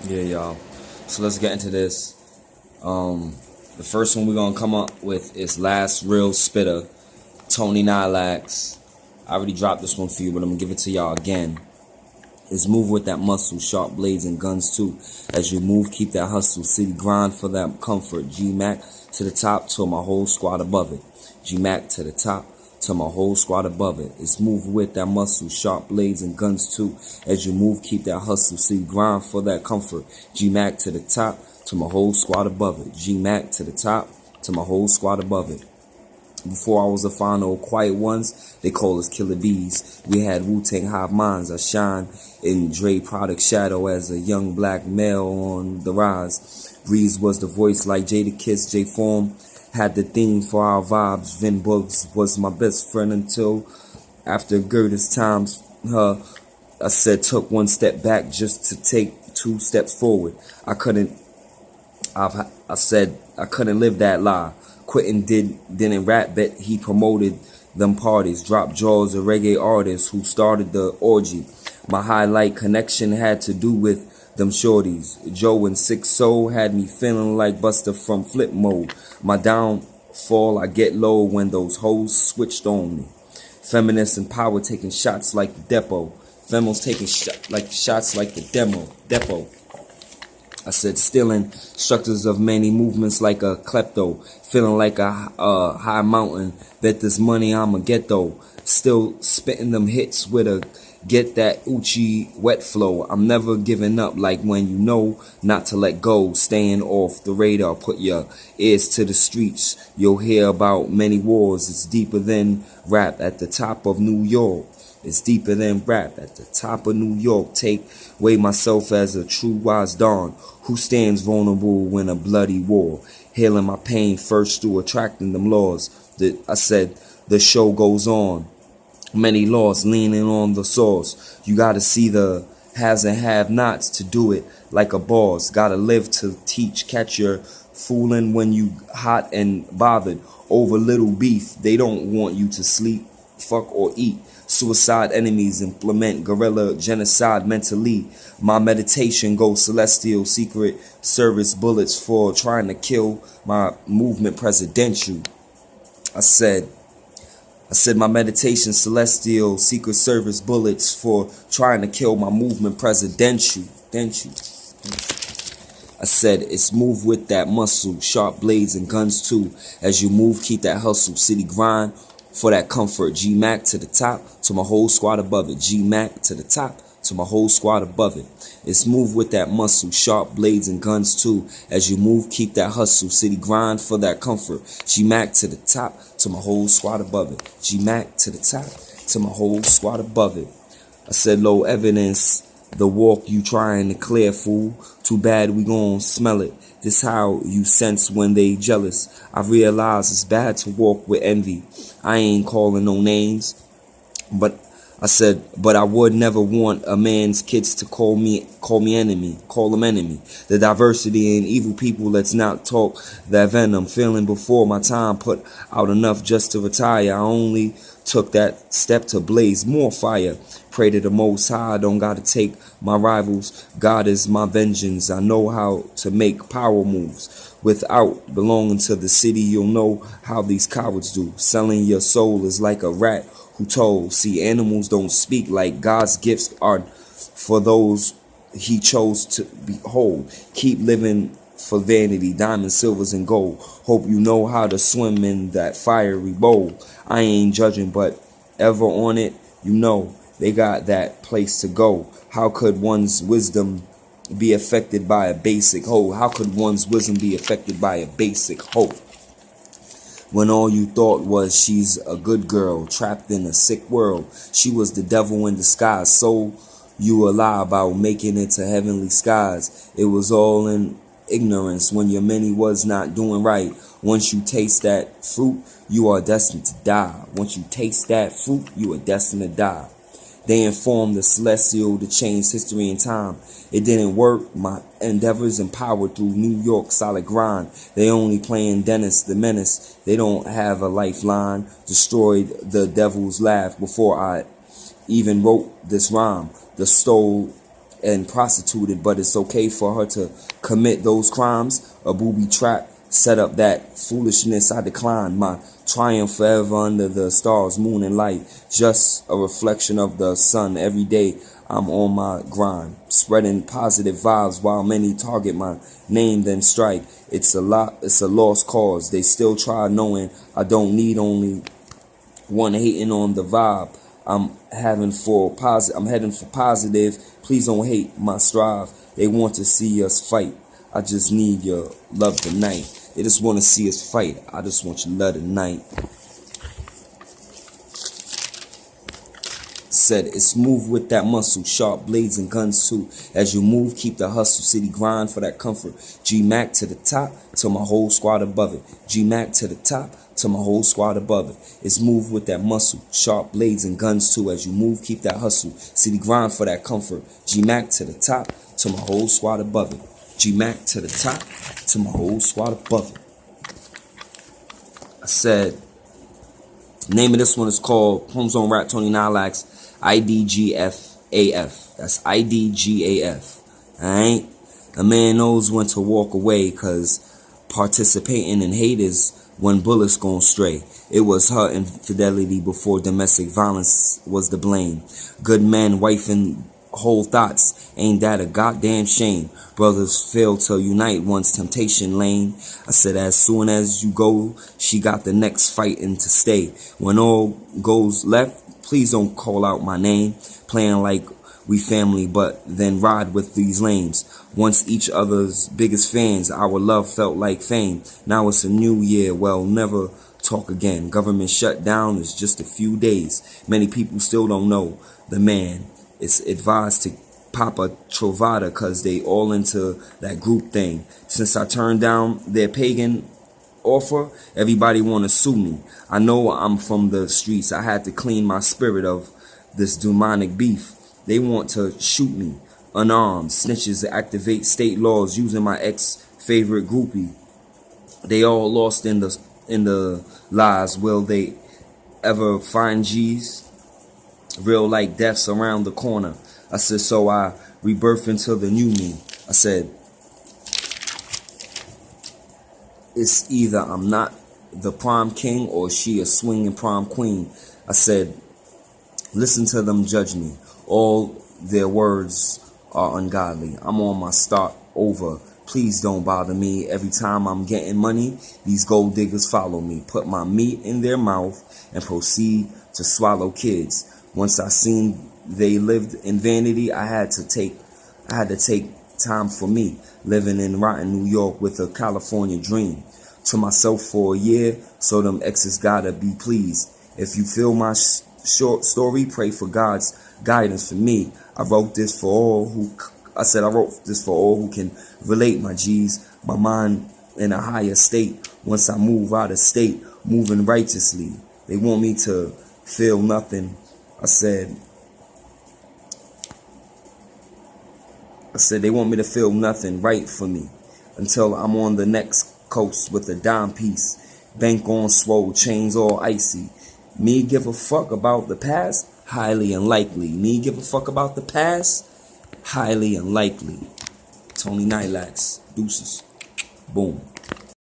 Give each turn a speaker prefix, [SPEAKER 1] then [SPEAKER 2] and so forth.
[SPEAKER 1] Yeah, y'all. So let's get into this. The first one we're gonna come up with is Last Real Spitter, Tony NYLAX. I already dropped this one for you, but I'm gonna give it to y'all again. It's move with that muscle, sharp blades and guns too. As you move, keep that hustle. City grind for that comfort. G-Mac to the top, to my whole squad above it. G-Mac to the top, to my whole squad above it. It's move with that muscle, sharp blades and guns too. As you move, keep that hustle. City grind for that comfort. G-Mac to the top, to my whole squad above it. G-Mac to the top, to my whole squad above it. Before I was a final quiet ones, they call us killer bees. We had Wu-Tang hive minds. I shine in Dre product shadow as a young black male on the rise. Breeze was the voice like Jada Kiss, J Form had the theme for our vibes. Vin Books was my best friend until after Gerda's times. I said took one step back just to take two steps forward. I said I couldn't live that lie. Quitting didn't rap, but he promoted them parties. Dropped jaws, a reggae artist who started the orgy. My highlight connection had to do with them shorties. Joe and Six Soul had me feeling like Buster from Flip Mode. My downfall, I get low when those hoes switched on me. Feminists and power taking shots like the depot. Femos taking shots like the depot. I said stealing structures of many movements like a klepto, feeling like a high mountain. Bet this money I'ma get though. Still spitting them hits with a get that Uchi wet flow. I'm never giving up like when you know not to let go. Staying off the radar, put your ears to the streets. You'll hear about many wars. It's deeper than rap at the top of New York. It's deeper than rap at the top of New York. Weigh myself as a true wise dawn who stands vulnerable when a bloody war. Healing my pain first through attracting them laws. I said the show goes on. Many laws leaning on the source. You gotta see the haves and have-nots to do it like a boss. Gotta live to teach. Catch your fooling when you hot and bothered over little beef. They don't want you to sleep, fuck or eat. Suicide enemies implement guerrilla genocide mentally. My meditation goes celestial. Secret service bullets for trying to kill my movement presidential. I said my meditation celestial. Secret service bullets for trying to kill my movement presidential. I said it's move with that muscle, sharp blades and guns too. As you move, keep that hustle. City grind for that comfort. G-Mac to the top, to my whole squad above it. G-Mac to the top, to my whole squad above it. It's move with that muscle, sharp blades and guns too. As you move, keep that hustle. City grind for that comfort. G-Mac to the top, to my whole squad above it. G-Mac to the top, to my whole squad above it. I said low evidence, the walk you trying to clear, fool. Too bad we gon' smell it. This how you sense when they jealous. I realize it's bad to walk with envy. I ain't calling no names, but I would never want a man's kids to call them enemy. The diversity and evil people, let's not talk that venom. Feeling before my time, put out enough just to retire. I only took that step to blaze more fire. Pray to the Most High, don't gotta take my rivals. God is my vengeance. I know how to make power moves. Without belonging to the city, you'll know how these cowards do. Selling your soul is like a rat who told. See, animals don't speak like God's gifts are for those he chose to behold. Keep living for vanity, diamonds, silvers, and gold. Hope you know how to swim in that fiery bowl. I ain't judging, but ever on it, you know, they got that place to go. How could one's wisdom be affected by a basic hoe? How could one's wisdom be affected by a basic hoe? When all you thought was she's a good girl, trapped in a sick world. She was the devil in disguise. So you a lie about making it to heavenly skies. It was all in ignorance when your many was not doing right. Once you taste that fruit, you are destined to die. Once you taste that fruit, you are destined to die. They informed the celestial to change history and time. It didn't work. My endeavors empowered through New York solid grind. They only playing Dennis the Menace. They don't have a lifeline. Destroyed the devil's laugh before I even wrote this rhyme. The stole and prostituted, but it's okay for her to commit those crimes. A booby trap set up that foolishness. I decline my triumph forever under the stars, moon, and light. Just a reflection of the sun. Every day I'm on my grind, spreading positive vibes while many target my name then strike. It's a lost cause. They still try, knowing I don't need only one hating on the vibe. I'm heading for positive. Please don't hate my strive. They want to see us fight. I just need your love tonight. They just want to see us fight. I just want your love tonight. Said it's move with that muscle, sharp blades and guns too. As you move, keep the hustle, city grind for that comfort. G-Mac to the top, to my whole squad above it. G-Mac to the top, to my whole squad above it. It's move with that muscle, sharp blades and guns too. As you move, keep that hustle, city grind for that comfort. G-Mac to the top, to my whole squad above it. G-Mac to the top, to my whole squad above it. I said, name of this one is called Homezone Rap Tony NYLAX IDGF AF. That's IDGAF. Alright? A man knows when to walk away, cause participating in hate is when bullets gon' stray. It was her infidelity before domestic violence was the blame. Good men, wife, and whole thoughts, ain't that a goddamn shame? Brothers fail to unite once temptation lane. I said as soon as you go, she got the next fighting to stay. When all goes left, please don't call out my name. Playing like we family, but then ride with these lames. Once each other's biggest fans, our love felt like fame. Now it's a new year, well, never talk again. Government shutdown is just a few days. Many people still don't know the man. It's advised to pop a Trovada, cause they all into that group thing. Since I turned down their pagan offer, everybody wanna sue me. I know I'm from the streets. I had to clean my spirit of this demonic beef. They want to shoot me unarmed. Snitches activate state laws using my ex-favorite groupie. They all lost in the lies. Will they ever find G's? Real like deaths around the corner. I said, so I rebirth into the new me. I said, it's either I'm not the prom king or she a swinging prom queen. I said, listen to them judge me. All their words are ungodly. I'm on my start over. Please don't bother me. Every time I'm getting money, these gold diggers follow me. Put my meat in their mouth and proceed to swallow kids. Once I seen they lived in vanity, I had to take time for me. Living in rotten New York with a California dream. To myself for a year, so them exes gotta be pleased. If you feel my short story, pray for God's guidance for me. I wrote this for all who can relate, my G's. My mind in a higher state. Once I move out of state, moving righteously. They want me to feel nothing. I said they want me to feel nothing right for me until I'm on the next coast with a dime piece. Bank on swole, chains all icy. Me give a fuck about the past? Highly unlikely. Me give a fuck about the past? Highly unlikely. Tony NYLAX. Deuces. Boom.